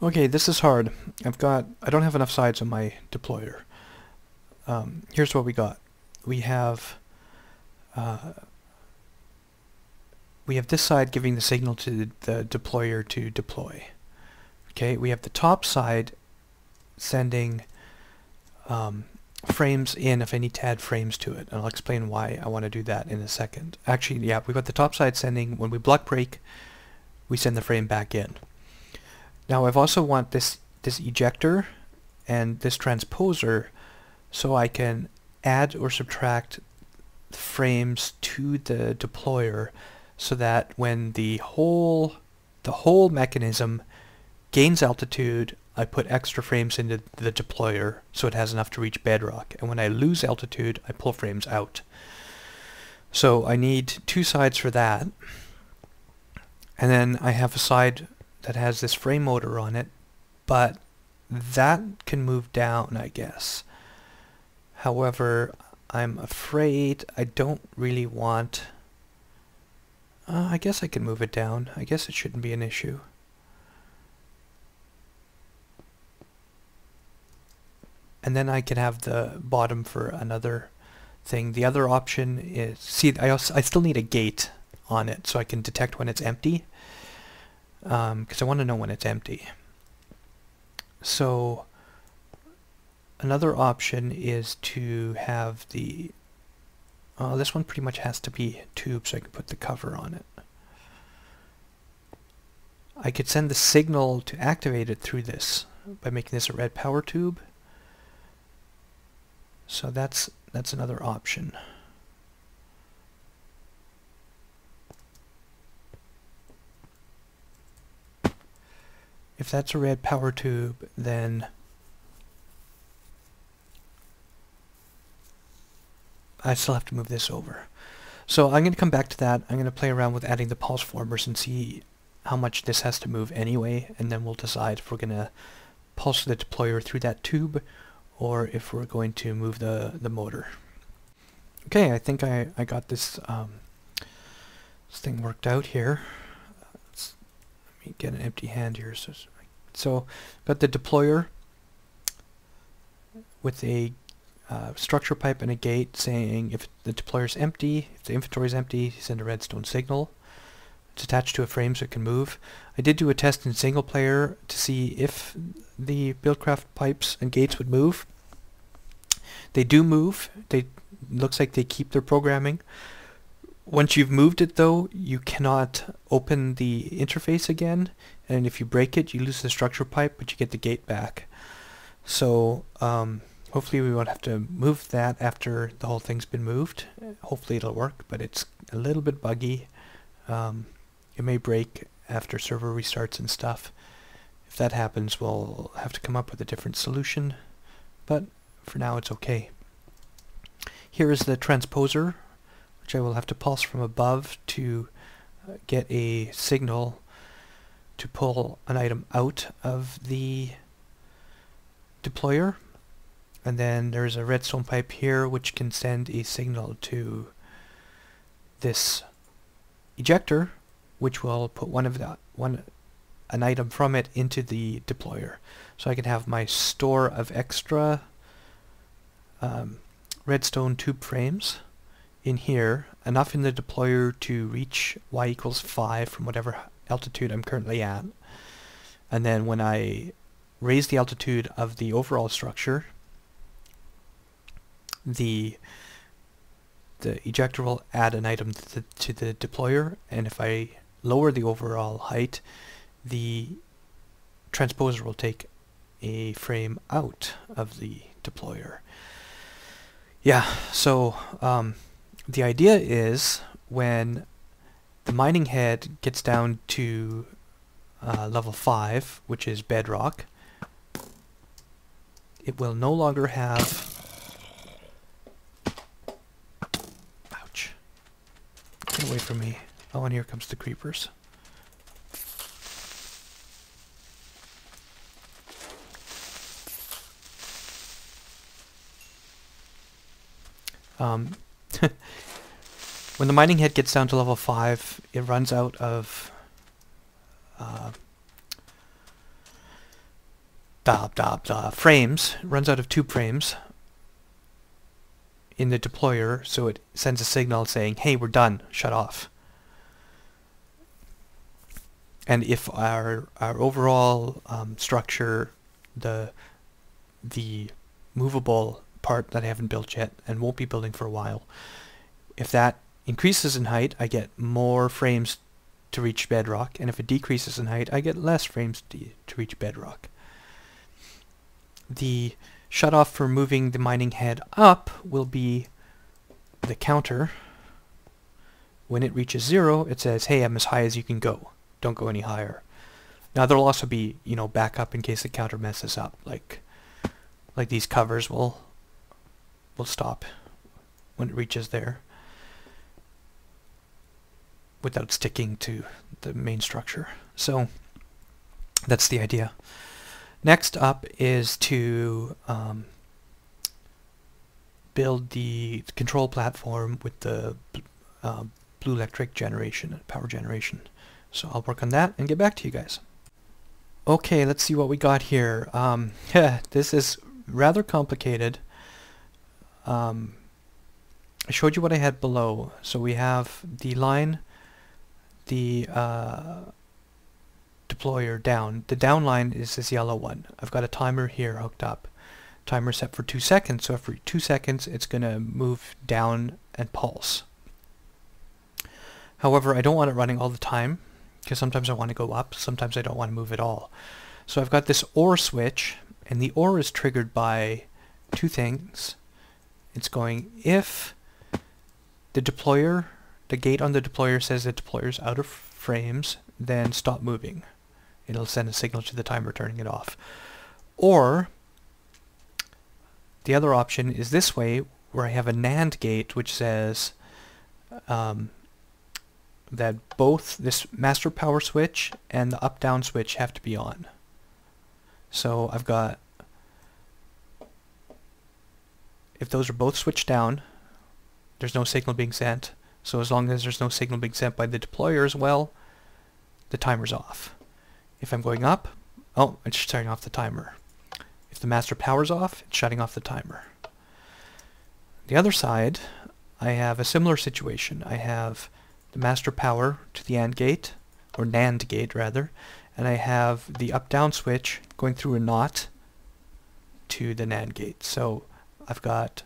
Okay, this is hard. I don't have enough sides on my deployer. Here's what we got. We have this side giving the signal to the deployer to deploy. Okay, we have the top side sending frames in if I need to add frames to it, and I'll explain why I want to do that in a second. Actually, yeah, we've got the top side sending, when we block break, we send the frame back in. Now I've also want this ejector and this transposer so I can add or subtract frames to the deployer so that when the whole mechanism gains altitude, I put extra frames into the deployer so it has enough to reach bedrock, and when I lose altitude I pull frames out. So I need two sides for that, and then I have a side that has this frame motor on it, but that can move down, I guess. However, I'm afraid I don't really want... I guess I can move it down. I guess it shouldn't be an issue. And then I can have the bottom for another thing. The other option is... See, I still need a gate on it so I can detect when it's empty. Because I want to know when it's empty. So another option is to have the... this one pretty much has to be tube so I can put the cover on it. I could send the signal to activate it through this by making this a Redpower tube. So that's another option. If that's a Redpower tube, then I still have to move this over. So I'm going to come back to that. I'm going to play around with adding the pulse formers and see how much this has to move anyway, and then we'll decide if we're going to pulse the deployer through that tube or if we're going to move the motor. Okay, I think I got this, this thing worked out here. Let me get an empty hand here. So got the deployer with a structure pipe and a gate saying if the deployer is empty, if the inventory is empty, send a redstone signal. It's attached to a frame so it can move. I did do a test in single player to see if the Buildcraft pipes and gates would move. They do move. Looks like they keep their programming. Once you've moved it though, you cannot open the interface again, and if you break it, you lose the structure pipe, but you get the gate back. So hopefully we won't have to move that after the whole thing's been moved. Hopefully it'll work, but it's a little bit buggy. It may break after server restarts and stuff. If that happens, we'll have to come up with a different solution, but for now it's okay. Here is the transposer, which I will have to pulse from above to get a signal to pull an item out of the deployer. And then there's a redstone pipe here which can send a signal to this ejector, which will put an item from it into the deployer. So I can have my store of extra redstone tube frames in here, enough in the deployer to reach y equals 5 from whatever altitude I'm currently at. And then when I raise the altitude of the overall structure, the ejector will add an item to the deployer, and if I lower the overall height, the transposer will take a frame out of the deployer. Yeah, so the idea is when the mining head gets down to level 5, which is bedrock, it will no longer have... Ouch. Get away from me. Oh, and here comes the creepers. When the mining head gets down to level 5, it runs out of frames, runs out of tube frames in the deployer, so it sends a signal saying, hey, we're done, shut off. And if our overall structure, the movable part that I haven't built yet and won't be building for a while, if that increases in height, I get more frames to reach bedrock, and if it decreases in height, I get less frames to reach bedrock. The shutoff for moving the mining head up will be the counter. When it reaches 0, it says, hey, I'm as high as you can go. Don't go any higher. Now there'll also be, you know, backup in case the counter messes up. Like these covers will stop when it reaches there without sticking to the main structure. So that's the idea. Next up is to build the control platform with the blue electric generation, power generation. So I'll work on that and get back to you guys. Okay, let's see what we got here. This is rather complicated. I showed you what I had below. So we have the line, the deployer down. The down line is this yellow one. I've got a timer here hooked up. Timer set for 2 seconds, so every 2 seconds it's going to move down and pulse. However, I don't want it running all the time, because sometimes I want to go up, sometimes I don't want to move at all. So I've got this OR switch, and the OR is triggered by two things. It's going, if the deployer, the gate on the deployer says the deployer's out of frames, then stop moving. It'll send a signal to the timer turning it off. Or the other option is this way, where I have a NAND gate which says that both this master power switch and the up-down switch have to be on. So I've got, if those are both switched down, there's no signal being sent. So as long as there's no signal being sent by the deployer as well, the timer's off. If I'm going up, oh, it's shutting off the timer. If the master power's off, it's shutting off the timer. The other side, I have a similar situation. I have the master power to the AND gate, or NAND gate rather, and I have the up-down switch going through a NOT to the NAND gate. So I've got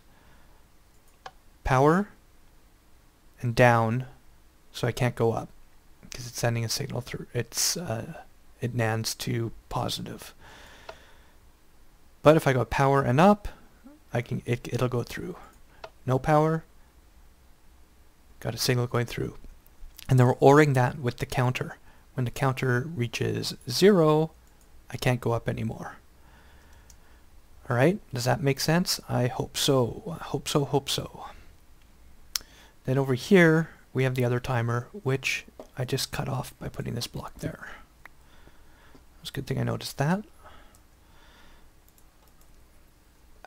power and down, so I can't go up because it's sending a signal through. It NANDs to positive. But if I go power and up, it'll go through. No power, got a signal going through. And then we're ORing that with the counter. When the counter reaches 0, I can't go up anymore. Alright, does that make sense? I hope so. Hope so. Then over here, we have the other timer, which I just cut off by putting this block there. It's a good thing I noticed that.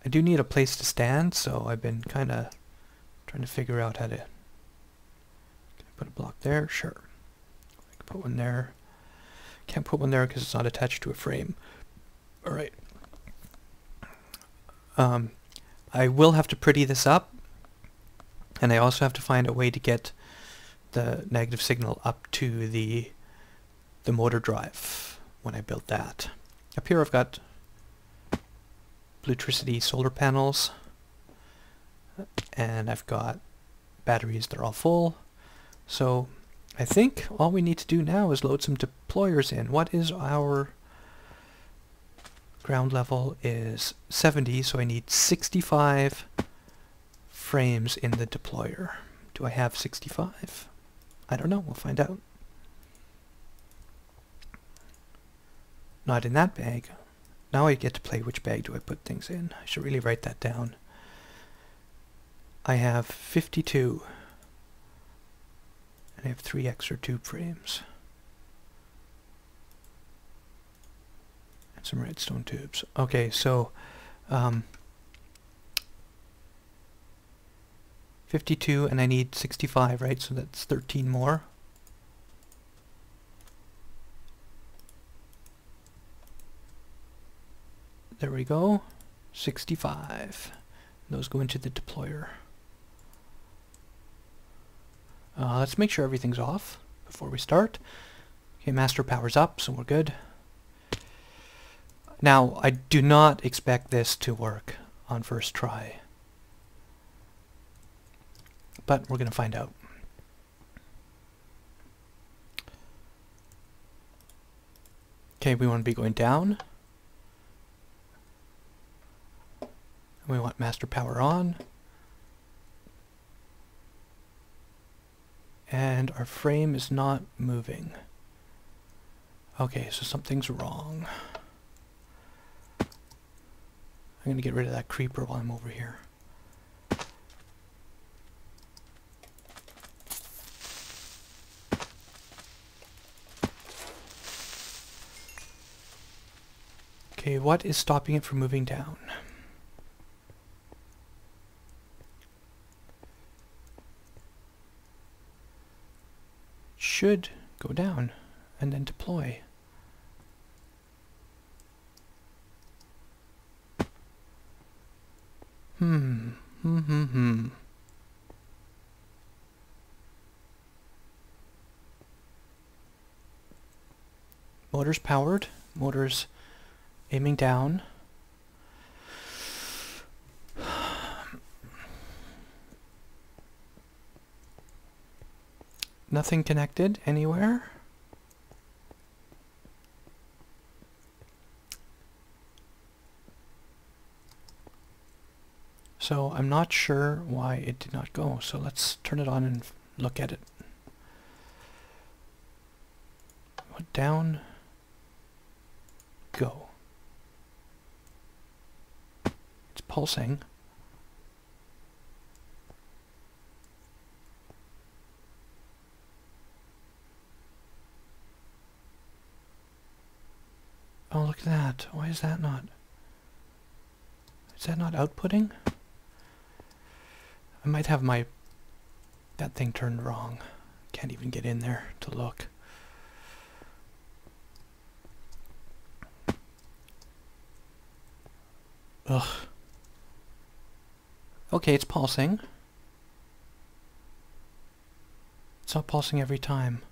I do need a place to stand, so I've been kind of trying to figure out how to... Can I put a block there? Sure. I can put one there. Can't put one there because it's not attached to a frame. Alright. I will have to pretty this up, and I also have to find a way to get the negative signal up to the motor drive when I build that. Up here I've got Bluetricity solar panels, and I've got batteries that are all full. So I think all we need to do now is load some deployers in. What is our ground level? Is 70, so I need 65 frames in the deployer. Do I have 65? I don't know, we'll find out. Not in that bag. Now I get to play which bag do I put things in. I should really write that down. I have 52. And I have 3 extra tube frames. And some redstone tubes. Okay, so 52 and I need 65, right? So that's 13 more. there we go. 65. Those go into the deployer. Let's make sure everything's off before we start. Okay, master power's up, so we're good. Now, I do not expect this to work on first try, but we're going to find out. Okay, we want to be going down. We want master power on. And our frame is not moving. Okay, so something's wrong. I'm going to get rid of that creeper while I'm over here. Okay, what is stopping it from moving down? Should go down and then deploy. Motor's powered. Motor's aiming down. Nothing connected anywhere. So I'm not sure why it did not go. So let's turn it on and look at it. Down. Go. It's pulsing. Oh, look at that. Why is that not? Is that not outputting? I might have that thing turned wrong. Can't even get in there to look. Ugh. Okay, it's pulsing. It's not pulsing every time.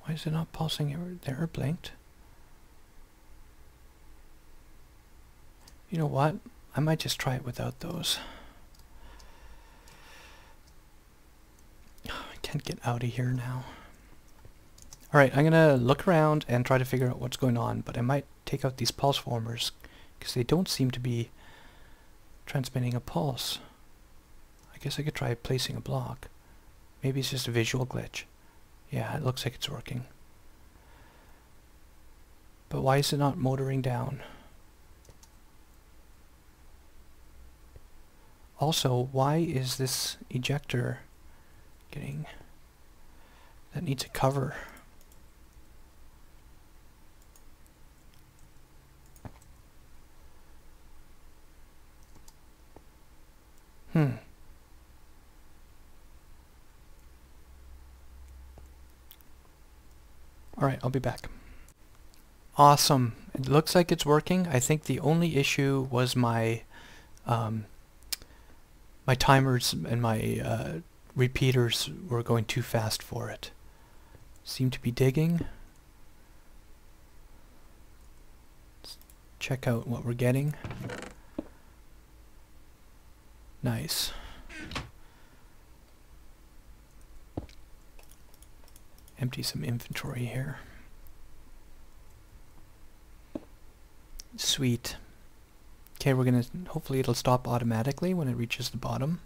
Why is it not pulsing there? Blinked. You know what? I might just try it without those. I can't get out of here now. Alright, I'm gonna look around and try to figure out what's going on, but I might take out these pulse formers because they don't seem to be transmitting a pulse. I guess I could try placing a block. Maybe it's just a visual glitch. Yeah, it looks like it's working. But why is it not motoring down? Also, why is this ejector getting... that needs a cover? Alright, I'll be back. Awesome. It looks like it's working. I think the only issue was my my timers and my repeaters were going too fast for it. Seem to be digging. Let's check out what we're getting. Nice. Empty some inventory here. Sweet. Okay, we're gonna, hopefully it'll stop automatically when it reaches the bottom.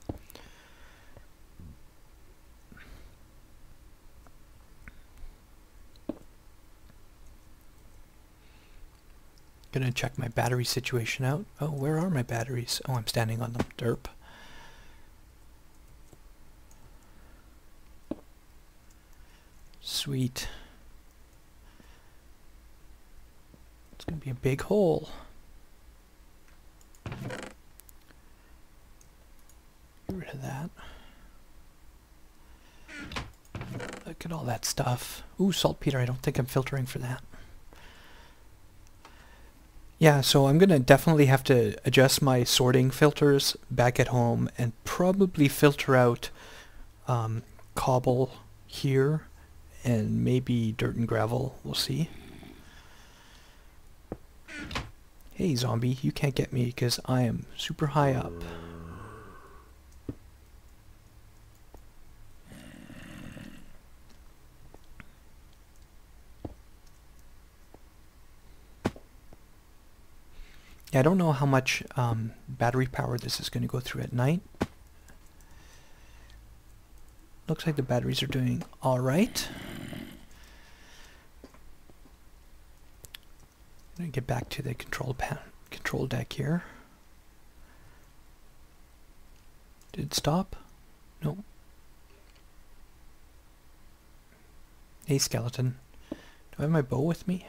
Gonna check my battery situation out. Oh, where are my batteries? Oh, I'm standing on them. Derp. Sweet. It's gonna be a big hole. Get rid of that. Look at all that stuff. Ooh, saltpeter. I don't think I'm filtering for that. Yeah, so I'm going to definitely have to adjust my sorting filters back at home and probably filter out cobble here and maybe dirt and gravel. We'll see. Hey, zombie, you can't get me because I am super high up. Yeah, I don't know how much battery power this is going to go through at night. Looks like the batteries are doing all right. I'm going to get back to the control deck here. Did it stop? No. Hey, skeleton. Do I have my bow with me?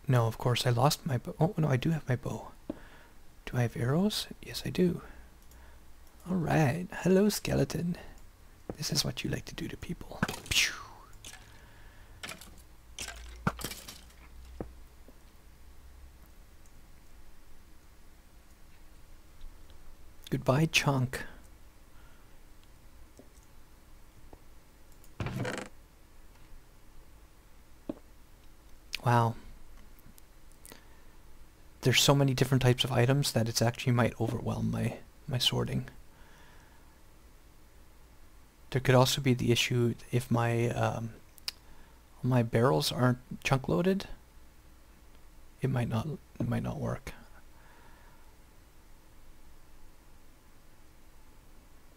No, of course I lost my bow. Oh, no, I do have my bow. Do I have arrows? Yes, I do. Alright. Hello, skeleton. This is what you like to do to people. Pew. Goodbye, chunk. Wow. There's so many different types of items that it's actually might overwhelm my sorting. There could also be the issue if my my barrels aren't chunk loaded. It might not work.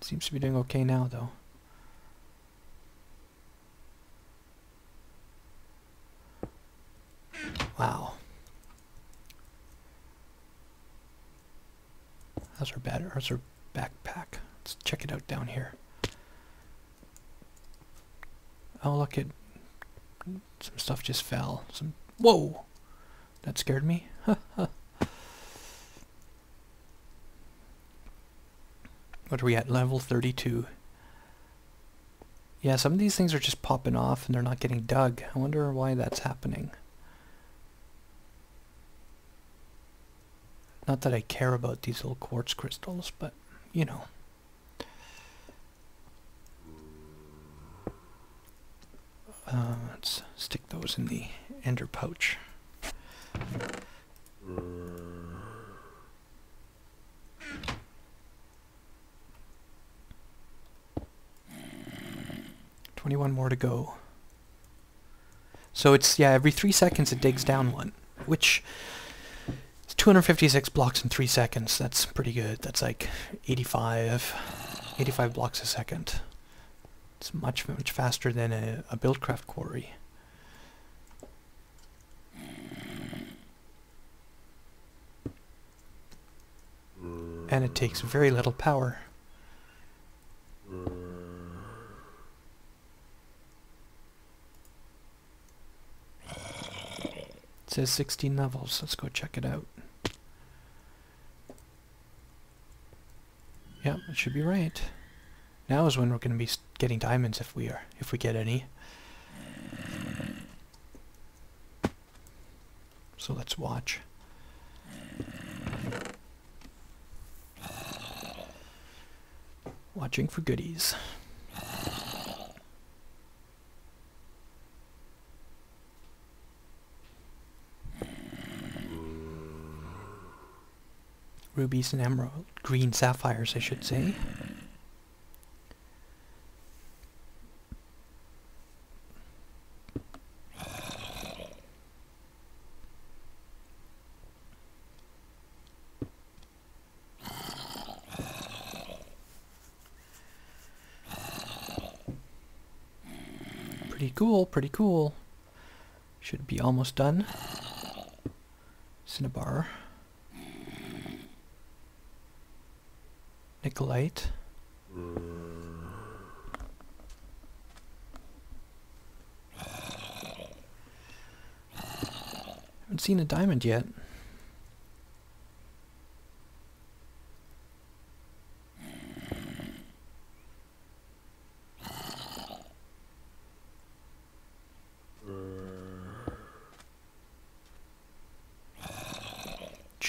Seems to be doing okay now, though. Wow. How's our backpack? Let's check it out down here. Oh, look, some stuff just fell. Whoa! That scared me. What are we at? Level 32. Yeah, some of these things are just popping off and they're not getting dug. I wonder why that's happening. Not that I care about these little quartz crystals, but, you know. Let's stick those in the ender pouch. $21 more to go. So it's, yeah, every 3 seconds it digs down one, which is 256 blocks in 3 seconds. That's pretty good. That's like 85 blocks a second. It's much faster than a Buildcraft quarry. And it takes very little power. It says 16 levels. Let's go check it out. Yeah, it should be right. Now is when we're going to be getting diamonds if we get any. So let's watch. Watching for goodies. Rubies and emerald, green sapphires, I should say. Pretty cool, pretty cool. Should be almost done. Cinnabar. Nicolite. Haven't seen a diamond yet.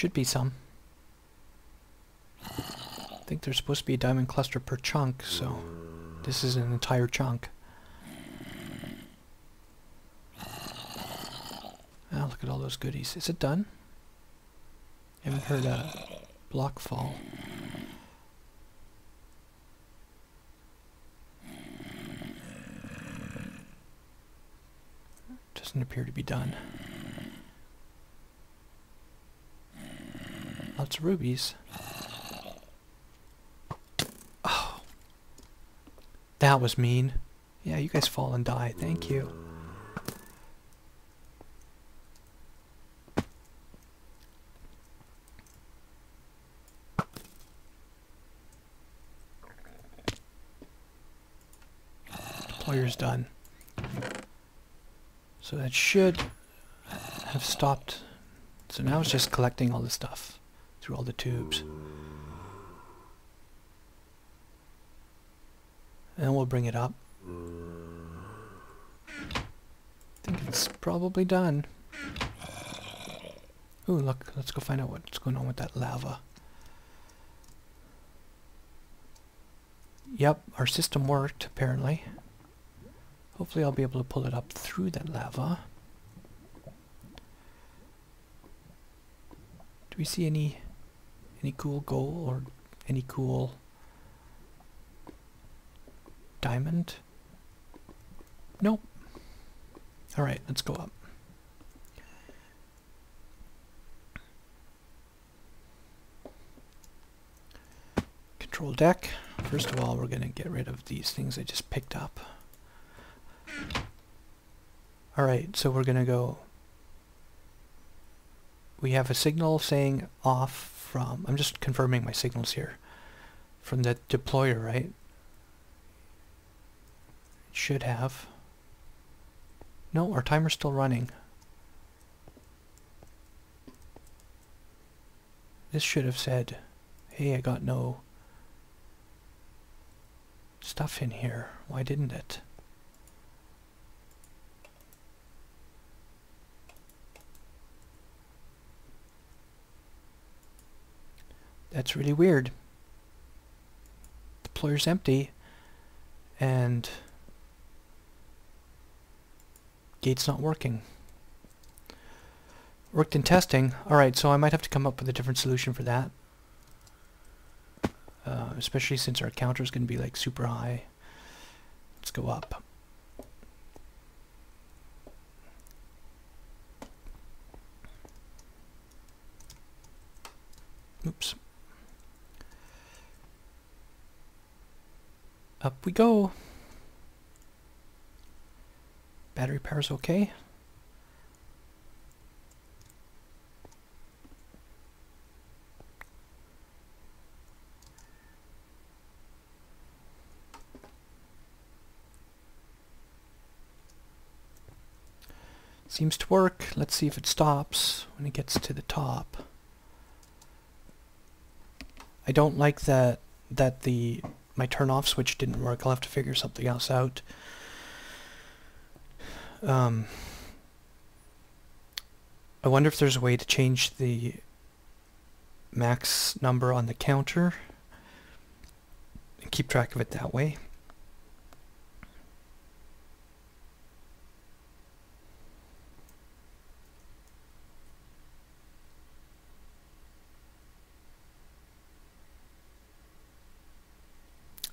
Should be some. I think there's supposed to be a diamond cluster per chunk, so this is an entire chunk. Oh, look at all those goodies. Is it done? I haven't heard a block fall. Doesn't appear to be done. Lots of rubies. Oh. That was mean. Yeah, you guys fall and die. Thank you. Deployer's done. So that should have stopped. So now it's just collecting all the stuff through all the tubes. And we'll bring it up. I think it's probably done. Ooh, look, let's go find out what's going on with that lava. Yep, our system worked, apparently. Hopefully I'll be able to pull it up through that lava. Do we see any cool gold or any cool diamond? Nope. Alright, let's go up. Control deck. First of all, we're going to get rid of these things I just picked up. Alright, so we're going to go. We have a signal saying off from, I'm just confirming my signals here, from the deployer, right? It should have. No, our timer's still running. This should have said, hey, I got no stuff in here. Why didn't it? That's really weird. The deployer's empty and gate's not working. Worked in testing. Alright, so I might have to come up with a different solution for that. Especially since our counter is going to be like super high. Let's go up. Oops. Up we go. Battery power's okay. Seems to work. Let's see if it stops when it gets to the top. I don't like that my turn off switch didn't work. I'll have to figure something else out. I wonder if there's a way to change the max number on the counter and keep track of it that way.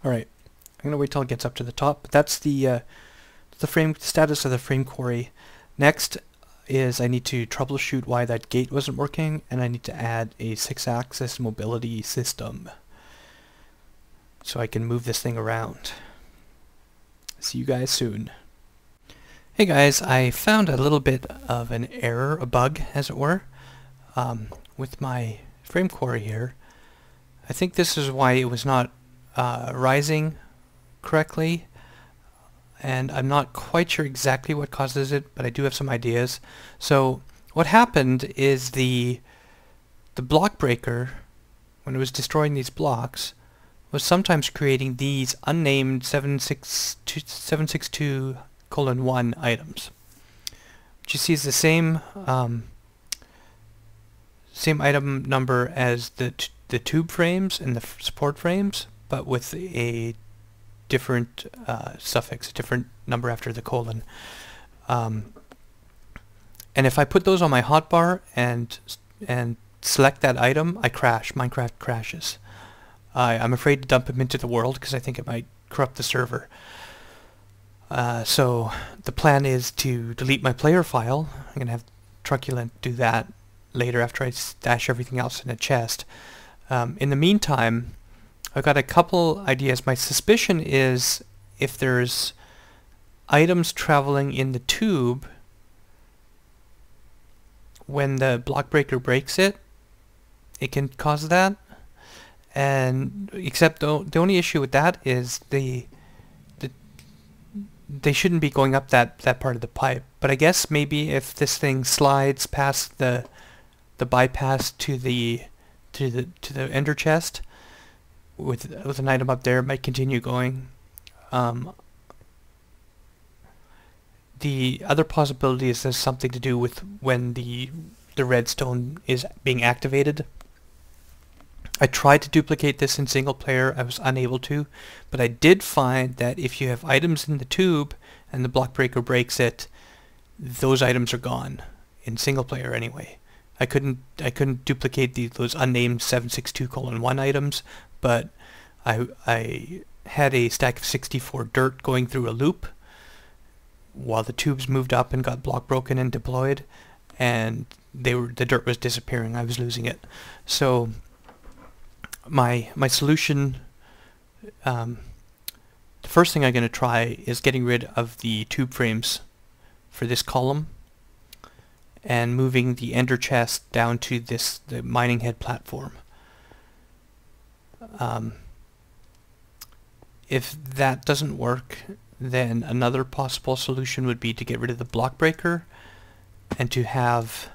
Alright, I'm going to wait till it gets up to the top, but that's the frame status of the frame quarry. Next is I need to troubleshoot why that gate wasn't working, and I need to add a 6-axis mobility system so I can move this thing around. See you guys soon. Hey guys, I found a little bit of an error, a bug as it were, with my frame quarry here. I think this is why it was not rising correctly, and I'm not quite sure exactly what causes it, but I do have some ideas. So what happened is the block breaker, when it was destroying these blocks, was sometimes creating these unnamed 762:1 items. What you see is the same same item number as the tube frames and the support frames, but with a different suffix, a different number after the colon. And if I put those on my hotbar and select that item, I crash. Minecraft crashes. I'm afraid to dump them into the world because I think it might corrupt the server. So the plan is to delete my player file. I'm going to have Truculent do that later after I stash everything else in a chest. In the meantime, I've got a couple ideas. My suspicion is if there's items traveling in the tube, when the block breaker breaks it, it can cause that. And except the only issue with that is they shouldn't be going up that part of the pipe. But I guess maybe if this thing slides past the bypass to the ender chest with an item up there, it might continue going. The other possibility is there's something to do with when the redstone is being activated. I tried to duplicate this in single player. I was unable to, but I did find that if you have items in the tube and the block breaker breaks it, those items are gone in single player anyway. I couldn't duplicate those unnamed 762:1 items, but I had a stack of 64 dirt going through a loop while the tubes moved up and got block broken and deployed, and the dirt was disappearing. I was losing it. So my solution, the first thing I'm going to try is getting rid of the tube frames for this column and moving the ender chest down to the mining head platform. If that doesn't work, then another possible solution would be to get rid of the block breaker and to have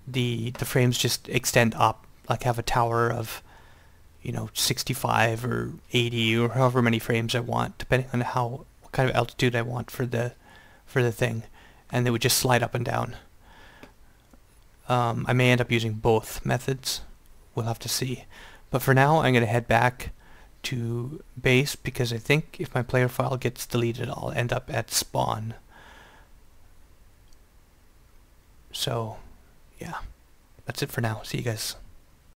the frames just extend up, like have a tower of 65 or 80 or however many frames I want, depending on what kind of altitude I want for the thing, and they would just slide up and down. I may end up using both methods. We'll have to see. But for now, I'm going to head back to base because I think if my player file gets deleted, I'll end up at spawn. So, yeah, that's it for now. See you guys.